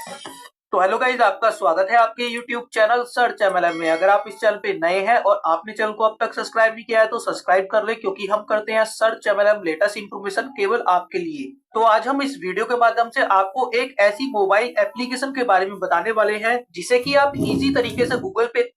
तो hello guys, आपका स्वागत है आपके YouTube चैनल सर्च MLM में। अगर आप इस चैनल पे नए हैं और आपने चैनल को अब तक सब्सक्राइब नहीं किया है तो सब्सक्राइब कर ले, क्योंकि हम करते हैं सर्च MLM लेटेस्ट इंफॉर्मेशन केवल आपके लिए। तो आज हम इस वीडियो के माध्यम से आपको एक ऐसी मोबाइल एप्लीकेशन के बारे में बताने वाले हैं जिसे कि आप इजी तरीके से गूगल पे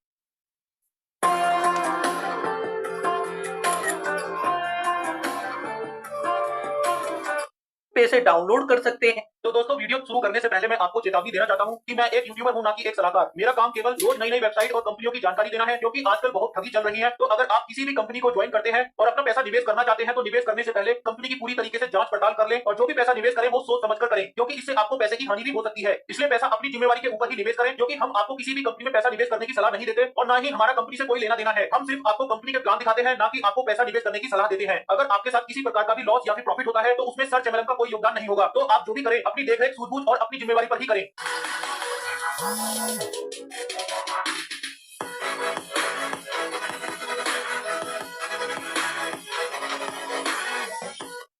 से डाउनलोड कर सकते हैं। तो दोस्तों, वीडियो शुरू करने से पहले मैं आपको चेतावनी देना चाहता हूं कि मैं एक यूट्यूबर हूं, ना कि एक सलाहकार। मेरा काम केवल रोज नई नई वेबसाइट और कंपनियों की जानकारी देना है, क्योंकि आजकल बहुत ठगी चल रही है। तो अगर आप किसी भी कंपनी को ज्वाइन करते हैं और अपना पैसा निवेश करना चाहते हैं, तो निवेश करने से पहले कंपनी की पूरी तरीके से जांच पड़ताल कर लें और जो भी पैसा निवेश करें वो सोच समझकर करें, क्योंकि इससे आपको पैसे की हानि भी हो सकती है। इसलिए पैसा अपनी जिम्मेवारी के ऊपर ही निवेश करें, क्योंकि हम आपको किसी भी कंपनी में पैसा निवेश करने की सलाह नहीं देते और ना ही हमारा कंपनी से कोई लेना देना है। हम सिर्फ आपको कंपनी के प्लान दिखाते हैं, ना कि आपको पैसा निवेश करने की सलाह देते हैं। अगर आपके साथ किसी प्रकार का भी लॉस या फिर प्रॉफिट होता है तो उसमें सर्च MLM का कोई योगदान नहीं होगा। तो आप जो भी करें अपनी देखरेख, सूझबूझ और अपनी जिम्मेवारी पर ही करें।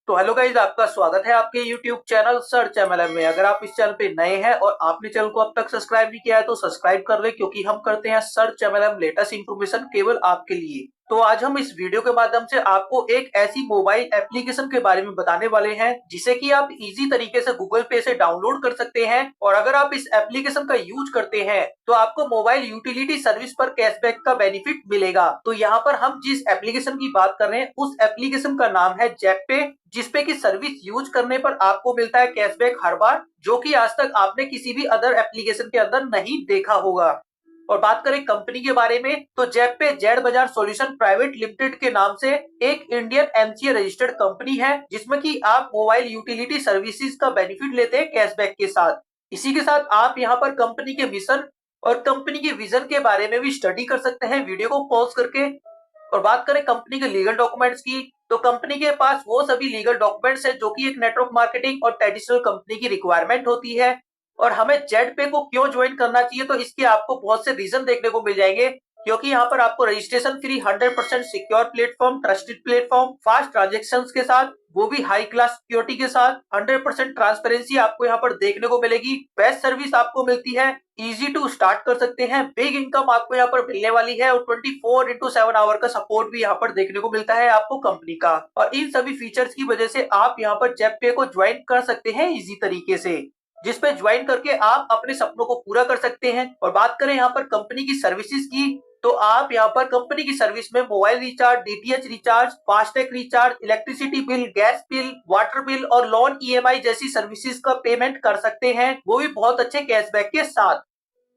तो हेलो गाइज, आपका स्वागत है आपके YouTube चैनल सर्च MLM में। अगर आप इस चैनल पे नए हैं और आपने चैनल को अब तक सब्सक्राइब नहीं किया है तो सब्सक्राइब कर ले, क्योंकि हम करते हैं सर्च MLM लेटेस्ट इंफॉर्मेशन केवल आपके लिए। तो आज हम इस वीडियो के माध्यम से आपको एक ऐसी मोबाइल एप्लीकेशन के बारे में बताने वाले हैं जिसे कि आप इजी तरीके से गूगल पे से डाउनलोड कर सकते हैं। और अगर आप इस एप्लीकेशन का यूज करते हैं तो आपको मोबाइल यूटिलिटी सर्विस पर कैशबैक का बेनिफिट मिलेगा। तो यहाँ पर हम जिस एप्लीकेशन की बात कर रहे हैं उस एप्लीकेशन का नाम है जेटपे, जिसपे की सर्विस यूज करने पर आपको मिलता है कैशबैक हर बार, जो कि आज तक आपने किसी भी अदर एप्लीकेशन के अंदर नहीं देखा होगा। और बात करें कंपनी के बारे में तो जेटपे जेड बाजार सॉल्यूशन प्राइवेट लिमिटेड के नाम से एक इंडियन एमसीए रजिस्टर्ड कंपनी है, जिसमें कि आप मोबाइल यूटिलिटी सर्विसेज का बेनिफिट लेते हैं कैशबैक के साथ। इसी के साथ आप यहाँ पर कंपनी के मिशन और कंपनी के विजन के बारे में भी स्टडी कर सकते हैं वीडियो को पॉज करके। और बात करें कंपनी के लीगल डॉक्यूमेंट्स की तो कंपनी के पास वो सभी लीगल डॉक्यूमेंट्स है जो कि एक नेटवर्क मार्केटिंग और ट्रेडिशनल कंपनी की रिक्वायरमेंट होती है। और हमें जेडपे को क्यों ज्वाइन करना चाहिए, तो इसके आपको बहुत से रीजन देखने को मिल जाएंगे, क्योंकि यहाँ पर आपको registration free, 100% secure platform, trusted platform, fast transaction के साथ, वो भी हाई क्लास सिक्योरिटी के साथ, 100% ट्रांसपेरेंसी आपको यहाँ पर देखने को मिलेगी, बेस्ट सर्विस आपको मिलती है, इजी टू स्टार्ट कर सकते हैं, बिग इनकम आपको यहाँ पर मिलने वाली है और 24/7 आवर का सपोर्ट भी यहाँ पर देखने को मिलता है आपको कंपनी का। और इन सभी फीचर्स की वजह से आप यहाँ पर जेडपे को ज्वाइन कर सकते हैं इजी तरीके से, जिसपे ज्वाइन करके आप अपने सपनों को पूरा कर सकते हैं। और बात करें यहाँ पर कंपनी की सर्विसेज की तो आप यहाँ पर कंपनी की सर्विस में mobile recharge, DTH recharge, FASTag recharge, electricity bill, gas bill, water bill और लोन ईएमआई जैसी सर्विसेज का पेमेंट कर सकते हैं, वो भी बहुत अच्छे कैशबैक के साथ।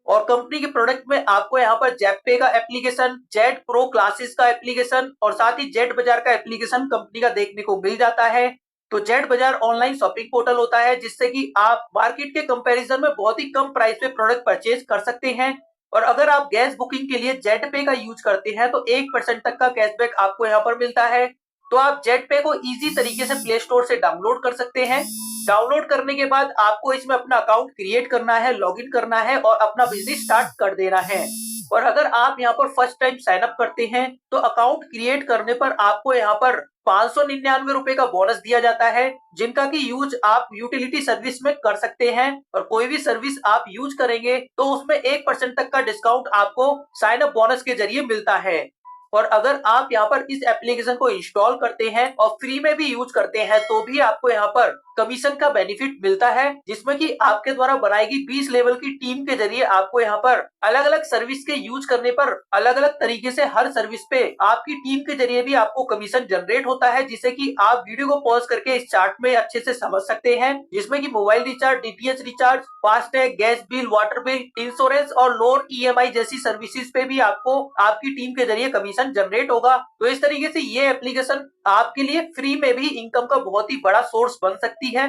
और कंपनी के प्रोडक्ट में आपको यहाँ पर जेडपे का एप्लीकेशन, जेड प्रो क्लासेस का एप्लीकेशन और साथ ही जेड बाजार का एप्लीकेशन कंपनी का देखने को मिल जाता है। तो जेड बाजार ऑनलाइन शॉपिंग पोर्टल होता है जिससे कि आप मार्केट के कंपैरिजन में बहुत ही कम प्राइस पे प्रोडक्ट परचेज कर सकते हैं। और अगर आप गैस बुकिंग के लिए जेडपे का यूज करते हैं तो 1% तक का कैशबैक आपको यहाँ पर मिलता है। तो आप जेडपे को इजी तरीके से प्ले स्टोर से डाउनलोड कर सकते हैं। डाउनलोड करने के बाद आपको इसमें अपना अकाउंट क्रिएट करना है, लॉगिन करना है और अपना बिजनेस स्टार्ट कर देना है। और अगर आप यहाँ पर फर्स्ट टाइम साइन अप करते हैं तो अकाउंट क्रिएट करने पर आपको यहाँ पर 599 रुपए का बोनस दिया जाता है, जिनका की यूज आप यूटिलिटी सर्विस में कर सकते हैं। और कोई भी सर्विस आप यूज करेंगे तो उसमें 1% तक का डिस्काउंट आपको साइन अप बोनस के जरिए मिलता है। और अगर आप यहाँ पर इस एप्लीकेशन को इंस्टॉल करते हैं और फ्री में भी यूज करते हैं तो भी आपको यहाँ पर कमीशन का बेनिफिट मिलता है, जिसमें कि आपके द्वारा बनाएगी 20 लेवल की टीम के जरिए आपको यहाँ पर अलग अलग सर्विस के यूज करने पर अलग अलग तरीके से हर सर्विस पे आपकी टीम के जरिए भी आपको कमीशन जनरेट होता है, जिसे कि आप वीडियो को पॉज करके इस चार्ट में अच्छे से समझ सकते हैं। जिसमें कि mobile recharge, DTH recharge, FASTag, gas bill, water bill, insurance और लोन ईएमआई जैसी सर्विसेज पे भी आपको आपकी टीम के जरिए कमीशन जनरेट होगा। तो इस तरीके से ये एप्लीकेशन आपके लिए फ्री में भी इनकम का बहुत ही बड़ा सोर्स बन सकती है।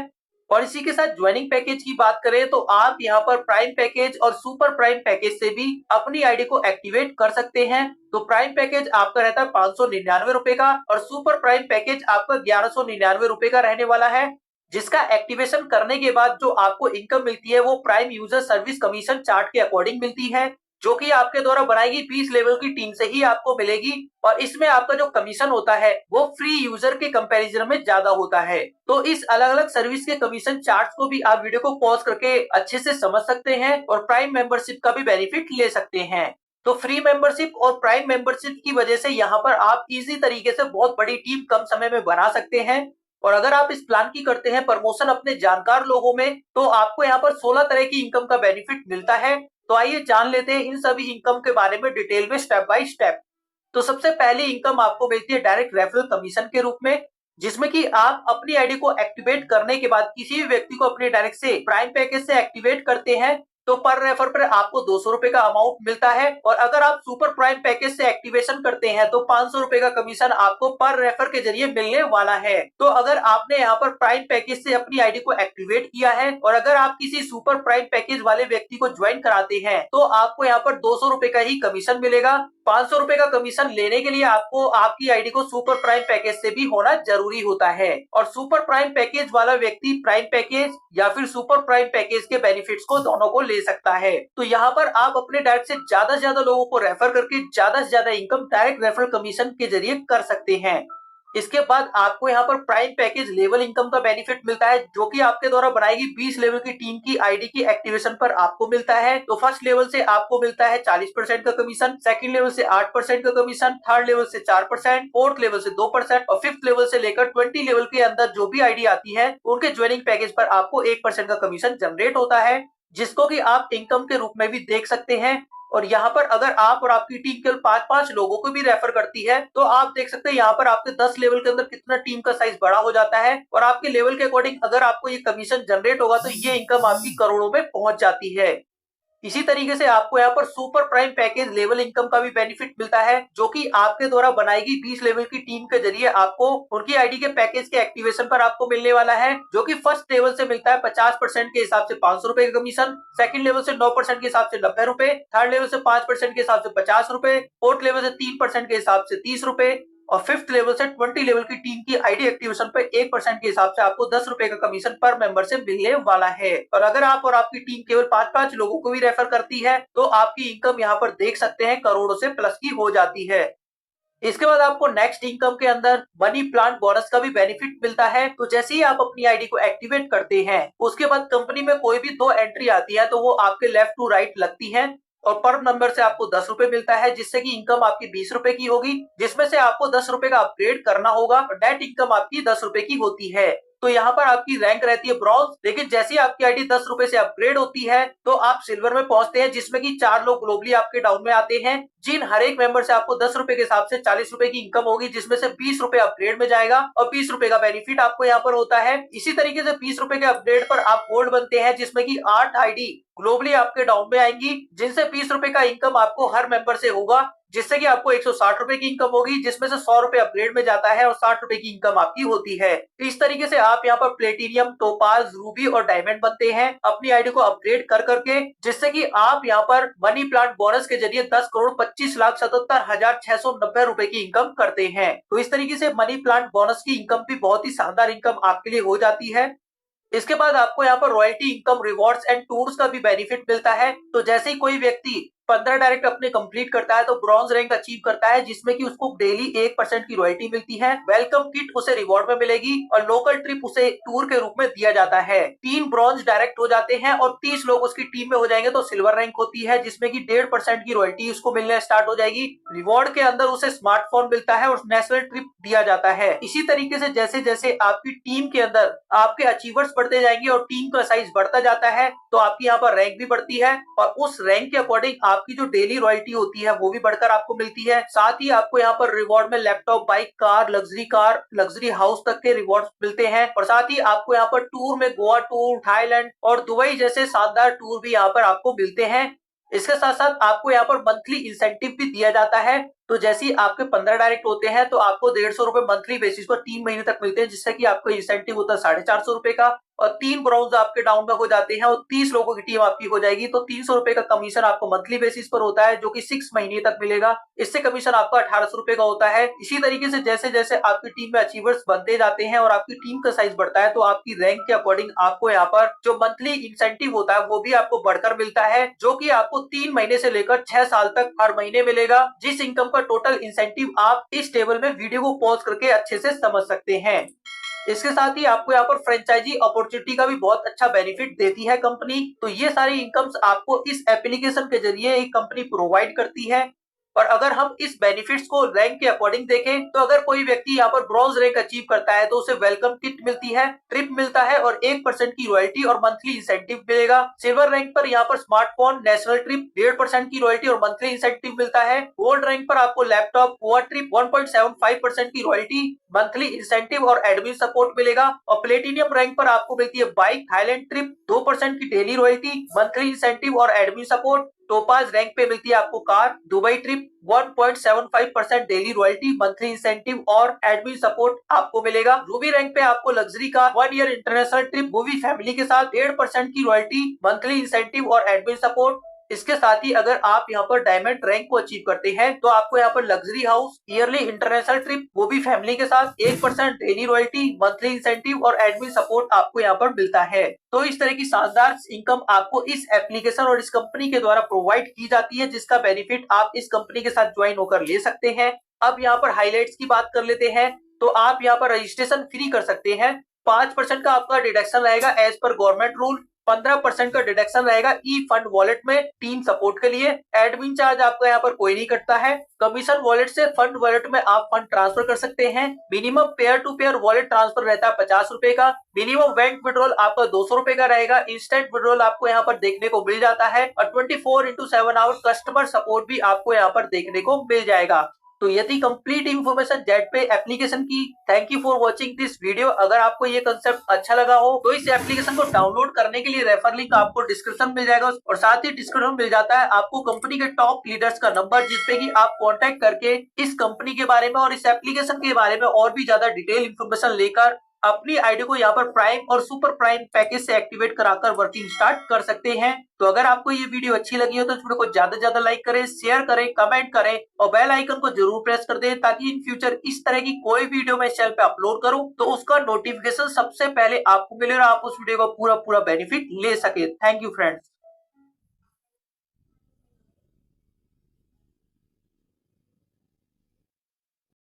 और इसी के साथ ज्वाइनिंग पैकेज की बात करें तो आप यहाँ पर प्राइम पैकेज और सुपर प्राइम पैकेज से भी अपनी आईडी को एक्टिवेट कर सकते हैं। तो प्राइम पैकेज आपका रहता है 599 रुपए का और सुपर प्राइम पैकेज आपका 1199 रुपए का रहने वाला है, जिसका एक्टिवेशन करने के बाद जो आपको इनकम मिलती है वो prime user service commission chart के अकॉर्डिंग मिलती है, जो कि आपके द्वारा बनाई गई 20 लेवल की टीम से ही आपको मिलेगी। और इसमें आपका जो कमीशन होता है वो फ्री यूजर के कंपैरिजन में ज्यादा होता है। तो इस अलग अलग सर्विस के कमीशन चार्ट्स को भी आप वीडियो को पॉज करके अच्छे से समझ सकते हैं और प्राइम मेंबरशिप का भी बेनिफिट ले सकते हैं। तो फ्री मेंबरशिप और प्राइम मेंबरशिप की वजह से यहाँ पर आप इजी तरीके से बहुत बड़ी टीम कम समय में बना सकते हैं। और अगर आप इस प्लान की करते हैं प्रमोशन अपने जानकार लोगों में, तो आपको यहाँ पर 16 तरह की इनकम का बेनिफिट मिलता है। तो आइए जान लेते हैं इन सभी इनकम के बारे में डिटेल में स्टेप बाय स्टेप। तो सबसे पहली इनकम आपको मिलती है डायरेक्ट रेफरल कमीशन के रूप में, जिसमें कि आप अपनी आईडी को एक्टिवेट करने के बाद किसी भी व्यक्ति को अपने डायरेक्ट से प्राइम पैकेज से एक्टिवेट करते हैं तो पर रेफर पर आपको 200 रुपए का अमाउंट मिलता है। और अगर आप सुपर प्राइम पैकेज से एक्टिवेशन करते हैं तो 500 रुपए का कमीशन आपको पर रेफर के जरिए मिलने वाला है। तो अगर आपने यहाँ पर प्राइम पैकेज से अपनी आईडी को एक्टिवेट किया है और अगर आप किसी सुपर प्राइम पैकेज वाले व्यक्ति को ज्वाइन कराते हैं तो आपको यहाँ पर 200 रुपए का ही कमीशन मिलेगा। 500 रुपए का कमीशन लेने के लिए आपको आपकी आईडी को सुपर प्राइम पैकेज से भी होना जरूरी होता है। और सुपर प्राइम पैकेज वाला व्यक्ति प्राइम पैकेज या फिर सुपर प्राइम पैकेज के बेनिफिट्स को दोनों को ले सकता है। तो यहाँ पर आप अपने डायरेक्ट से ज्यादा लोगों को रेफर करके ज्यादा से ज्यादा इनकम डायरेक्ट रेफरल कमीशन के जरिए कर सकते हैं। इसके बाद आपको यहाँ पर प्राइम पैकेज लेवल इनकम का बेनिफिट मिलता है, जो कि आपके द्वारा बनाएगी 20 लेवल की टीम की आईडी की एक्टिवेशन पर आपको मिलता है। तो फर्स्ट लेवल से आपको मिलता है 40% का कमीशन, सेकंड लेवल से 8% का कमीशन, थर्ड लेवल से 4%, फोर्थ लेवल से 2% और फिफ्थ लेवल से लेकर 20 लेवल के अंदर जो भी आईडी आती है उनके ज्वाइनिंग पैकेज पर आपको 1% का कमीशन जनरेट होता है, जिसको कि आप इनकम के रूप में भी देख सकते हैं। और यहाँ पर अगर आप और आपकी टीम केवल 5-5 लोगों को भी रेफर करती है तो आप देख सकते हैं यहाँ पर आपके 10 लेवल के अंदर कितना टीम का साइज बड़ा हो जाता है। और आपके लेवल के अकॉर्डिंग अगर आपको ये कमीशन जनरेट होगा तो ये इनकम आपकी करोड़ों में पहुंच जाती है। इसी तरीके से आपको यहाँ पर super prime package level income का भी बेनिफिट मिलता है, जो कि आपके द्वारा बनाएगी 20 लेवल की टीम के जरिए आपको उनकी आईडी के पैकेज के एक्टिवेशन पर आपको मिलने वाला है, जो कि फर्स्ट लेवल से मिलता है 50% के हिसाब से 500 रुपए का कमीशन, सेकंड लेवल से 9% के हिसाब से 90 रुपए, थर्ड लेवल से 5% के हिसाब से 50 रुपए, फोर्थ लेवल से 3% के हिसाब से 30 रुपए और फिफ्थ लेवल से 20 लेवल की टीम की आईडी एक्टिवेशन पर 1% के हिसाब से आपको 10 रुपए का कमीशन पर मेंबर से मिलने वाला है। और अगर आप और आपकी टीम केवल 5-5 लोगों को भी रेफर करती है तो आपकी इनकम यहाँ पर देख सकते हैं करोड़ों से प्लस की हो जाती है। इसके बाद आपको नेक्स्ट इनकम के अंदर मनी प्लांट बोनस का भी बेनिफिट मिलता है। तो जैसे ही आप अपनी आईडी को एक्टिवेट करते हैं उसके बाद कंपनी में कोई भी 2 एंट्री आती है तो वो आपके लेफ्ट टू राइट लगती है और पर नंबर से आपको 10 रुपए मिलता है, जिससे कि इनकम आपकी 20 रुपए की होगी, जिसमें से आपको 10 रुपए का अपग्रेड करना होगा और नेट इनकम आपकी 10 रुपए की होती है। तो यहाँ पर आपकी रैंक रहती है ब्रॉन्ज, लेकिन जैसे ही आपकी आईडी 10 रुपए से अपग्रेड होती है तो आप सिल्वर में पहुंचते हैं, जिसमें कि 4 लोग ग्लोबली आपके डाउन में आते हैं, जिन हर एक मेंबर से आपको 10 रुपए के हिसाब से 40 रुपए की इनकम होगी, जिसमें से 20 रुपए अपग्रेड में जाएगा और 20 रुपए का बेनिफिट आपको यहाँ पर होता है। इसी तरीके से 20 रुपए के अपग्रेड पर आप गोल्ड बनते हैं, जिसमें कि 8 आईडी ग्लोबली आपके डाउन में आएंगी, जिनसे 20 रुपए का इनकम आपको हर मेंबर से होगा, जिससे कि आपको 160 रुपए की इनकम होगी, जिसमें से 100 रुपए अपग्रेड में जाता है और 60 रुपए की इनकम आपकी होती है। इस तरीके से आप यहाँ पर प्लेटिनियम, टोपाज, रूबी और डायमंड बनते हैं अपनी आईडी को अपग्रेड कर करके, जिससे कि आप यहाँ पर मनी प्लांट बोनस के जरिए 10,25,77,690 रुपए की इनकम करते हैं। तो इस तरीके से मनी प्लांट बोनस की इनकम भी बहुत ही शानदार इनकम आपके लिए हो जाती है। इसके बाद आपको यहाँ पर royalty income, rewards and tours का भी बेनिफिट मिलता है। तो जैसे ही कोई व्यक्ति 15 डायरेक्ट अपने कंप्लीट करता है तो ब्रॉन्ज रैंक अचीव करता है, जिसमें कि उसको डेली 1% की रॉयल्टी मिलती है। वेलकम किट उसे रिवॉर्ड में मिलेगी और लोकल ट्रिप उसे टूर के रूप में दिया जाता है। 3 ब्रॉन्ज डायरेक्ट हो जाते हैं और 30 लोग उसकी टीम में हो जाएंगे तो सिल्वर रैंक होती है, जिसमें कि 1.5% की रॉयल्टी उसको मिलने स्टार्ट हो जाएगी। रिवॉर्ड के अंदर उसे स्मार्टफोन मिलता है और नेशनल ट्रिप दिया जाता है। इसी तरीके से जैसे जैसे आपकी टीम के अंदर आपके अचीवर्स बढ़ते जाएंगे और टीम का साइज बढ़ता जाता है तो आपकी यहाँ पर रैंक भी बढ़ती है और उस रैंक के अकॉर्डिंग आपकी जो डेली रॉयल्टी होती है वो भी बढ़कर आपको मिलती है। साथ ही आपको यहाँ पर रिवॉर्ड में laptop, bike, car, luxury house तक के रिवॉर्ड मिलते हैं और साथ ही आपको यहाँ पर टूर में गोवा टूर, थाईलैंड और दुबई जैसे शानदार टूर भी यहाँ पर आपको मिलते हैं। इसके साथ साथ आपको यहाँ पर मंथली इंसेंटिव भी दिया जाता है, तो जैसे ही आपके 15 डायरेक्ट होते हैं तो आपको 150 रुपए मंथली बेसिस पर 3 महीने तक मिलते हैं, जिससे कि आपको इंसेंटिव होता है 450 रुपए का। और 3 ब्राउन्स आपके डाउन में हो जाते हैं और 30 लोगों की टीम आपकी हो जाएगी, तो 300 रुपए का कमीशन आपको मंथली बेसिस पर होता है, जो कि 6 महीने तक मिलेगा। इससे कमीशन आपका 1800 रुपए का होता है। इसी तरीके से जैसे जैसे आपकी टीम में अचीवर्स बनते जाते हैं और आपकी टीम का साइज बढ़ता है, तो आपकी रैंक के अकॉर्डिंग आपको यहाँ पर जो मंथली इंसेंटिव होता है वो भी आपको बढ़कर मिलता है, जो कि आपको 3 महीने से लेकर 6 साल तक हर महीने मिलेगा। जिस इनकम का टोटल इंसेंटिव आप इस टेबल में वीडियो को पॉज करके अच्छे से समझ सकते हैं। इसके साथ ही आपको यहाँ पर फ्रेंचाइजी अपॉर्चुनिटी का भी बहुत अच्छा बेनिफिट देती है कंपनी। तो ये सारी इनकम्स आपको इस एप्लीकेशन के जरिए एक कंपनी प्रोवाइड करती है। और अगर हम इस बेनिफिट्स को रैंक के अकॉर्डिंग देखें, तो अगर कोई व्यक्ति यहाँ पर ब्रॉन्ज रैंक अचीव करता है तो उसे वेलकम किट मिलती है, ट्रिप मिलता है और 1% की रॉयल्टी और मंथली इंसेंटिव मिलेगा। सिल्वर रैंक पर यहाँ पर स्मार्टफोन, नेशनल ट्रिप, 1.5% की रॉयल्टी और मंथली इंसेंटिव मिलता है। गोल्ड रैंक पर आपको लैपटॉप, गोवा ट्रिप, 1.75% की रॉयल्टी, मंथली इंसेंटिव और एडमिन सपोर्ट मिलेगा। और प्लेटिनियम रैंक पर आपको मिलती है बाइक, थाईलैंड ट्रिप, 2% की डेली रॉयल्टी, मंथली इंसेंटिव और एडमिन सपोर्ट। टोपाज रैंक पे मिलती है आपको car, Dubai trip, 1.75% daily royalty, monthly incentive और एडमिन सपोर्ट आपको मिलेगा। रूबी रैंक पे आपको luxury car, 1 year international trip, वो भी फैमिली के साथ, 1.5% की रॉयल्टी, मंथली इंसेंटिव और एडमिन सपोर्ट। इसके साथ ही अगर आप यहाँ पर डायमंड रैंक को अचीव करते हैं तो आपको यहाँ पर luxury house, yearly international trip, वो भी फैमिली के साथ, 1% डेली रॉयल्टी, मंथली इंसेंटिव और एडमिन सपोर्ट आपको यहाँ पर मिलता है। तो इस तरह की शानदार इनकम आपको इस एप्लीकेशन और इस कंपनी के द्वारा प्रोवाइड की जाती है, जिसका बेनिफिट आप इस कंपनी के साथ ज्वाइन होकर ले सकते हैं। अब यहाँ पर हाईलाइट्स की बात कर लेते हैं। तो आप यहाँ पर रजिस्ट्रेशन फ्री कर सकते हैं। 5% का आपका डिडक्शन रहेगा एज पर गवर्नमेंट रूल। 15% का डिडक्शन रहेगा ई फंड वॉलेट में टीम सपोर्ट के लिए। एडमिन चार्ज आपका यहाँ पर कोई नहीं कटता है। कमीशन वॉलेट से फंड वॉलेट में आप फंड ट्रांसफर कर सकते हैं। Minimum pair to pair wallet transfer रहता है 50 रुपए का। मिनिमम बैंक विड्रॉल आपका 200 रुपए का रहेगा। इंस्टेंट विड्रॉल आपको यहाँ पर देखने को मिल जाता है और 24/7 आवर कस्टमर सपोर्ट भी आपको यहाँ पर देखने को मिल जाएगा। तो ये थी कंप्लीट इंफॉर्मेशन जेटपे एप्लीकेशन की। Thank you for watching this video. अगर आपको ये कंसेप्ट अच्छा लगा हो तो इस एप्लीकेशन को डाउनलोड करने के लिए रेफर लिंक आपको डिस्क्रिप्शन मिल जाएगा और साथ ही डिस्क्रिप्शन मिल जाता है आपको कंपनी के टॉप लीडर्स का नंबर, जिसपे कि आप कांटेक्ट करके इस कंपनी के बारे में और इस एप्लीकेशन के बारे में और भी ज्यादा डिटेल इंफॉर्मेशन लेकर अपनी आईडी को यहाँ पर प्राइम और सुपर प्राइम पैकेज से एक्टिवेट कराकर वर्किंग स्टार्ट कर सकते हैं। तो अगर आपको ये वीडियो अच्छी लगी हो तो इस वीडियो को ज्यादा से ज्यादा लाइक करें, शेयर करें, कमेंट करें और बेल आइकन को जरूर प्रेस कर दें, ताकि इन फ्यूचर इस तरह की कोई वीडियो मैं इस चैनल पे अपलोड करूं तो उसका नोटिफिकेशन सबसे पहले आपको मिले और आप उस वीडियो का पूरा बेनिफिट ले सके। Thank you friends.